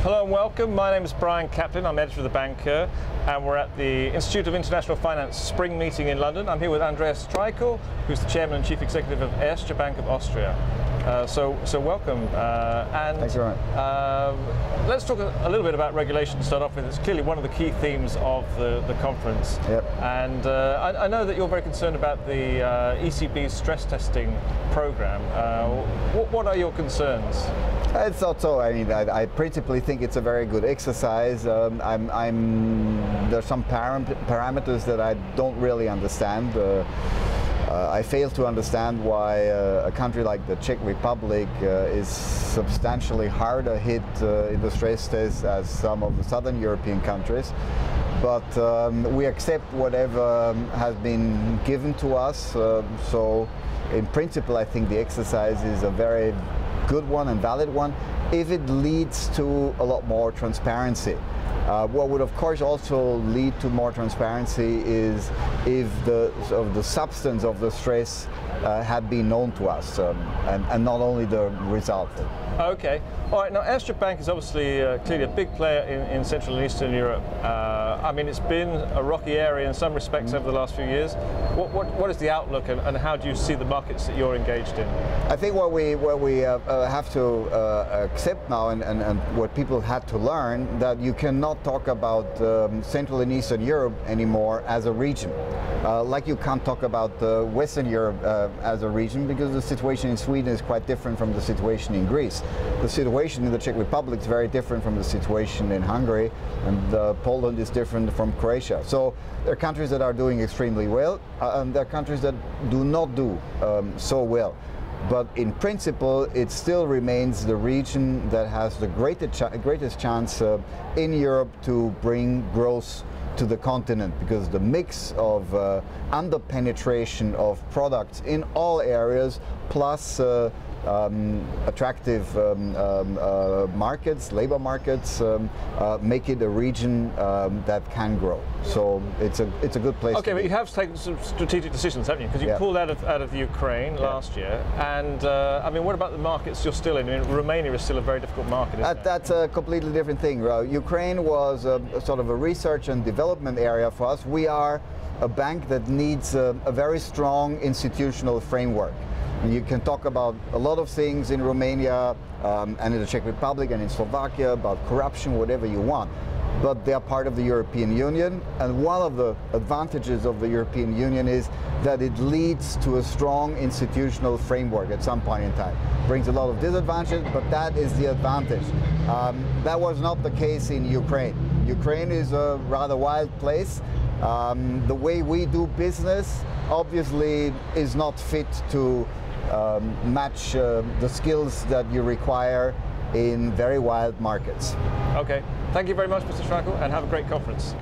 Hello and welcome. My name is Brian Kaplan. I'm editor of The Banker, and we're at the Institute of International Finance Spring Meeting in London. I'm here with Andreas Treichl, who's the Chairman and Chief Executive of Erste Bank of Austria. So welcome. Thanks, Brian. Let's talk a little bit about regulation to start off with. It's clearly one of the key themes of the conference. Yep. And I know that you're very concerned about the ECB's stress testing program. What are your concerns? It's not so. I mean, I principally think it's a very good exercise. There's some parameters that I don't really understand. I fail to understand why a country like the Czech Republic is substantially harder hit in the stress test as some of the southern European countries. But we accept whatever has been given to us. So in principle, I think the exercise is a very good one and valid one if it leads to a lot more transparency. What would of course also lead to more transparency is if the substance of the stress had been known to us and not only the result. Okay. All right. Now, Erste Bank is obviously clearly a big player in Central and Eastern Europe. I mean, it's been a rocky area in some respects over the last few years. What is the outlook, and how do you see the markets that you're engaged in? I think what we have to accept now, and what people had to learn, that you cannot talk about Central and Eastern Europe anymore as a region. Like you can't talk about Western Europe as a region, because the situation in Sweden is quite different from the situation in Greece. The situation in the Czech Republic is very different from the situation in Hungary, and Poland is different from Croatia. So there are countries that are doing extremely well, and there are countries that do not do so well. But in principle, it still remains the region that has the greatest chance in Europe to bring growth to the continent, because the mix of under-penetration of products in all areas, plus attractive markets, labor markets, make it a region that can grow. So it's a good place. Okay, to but be. you have taken some strategic decisions, haven't you? Because you pulled out of Ukraine last year, and I mean, what about the markets you're still in? I mean, Romania is still a very difficult market. Isn't it? That's a completely different thing. Ukraine was a sort of a research and development area for us. We are a bank that needs a very strong institutional framework. You can talk about a lot of things in Romania and in the Czech Republic and in Slovakia about corruption, whatever you want. But they are part of the European Union, and one of the advantages of the European Union is that it leads to a strong institutional framework at some point in time. Brings a lot of disadvantages, but that is the advantage. That was not the case in Ukraine. Ukraine is a rather wild place. The way we do business obviously is not fit to match the skills that you require in very wild markets. Okay. Thank you very much, Mr. Treichl, and have a great conference.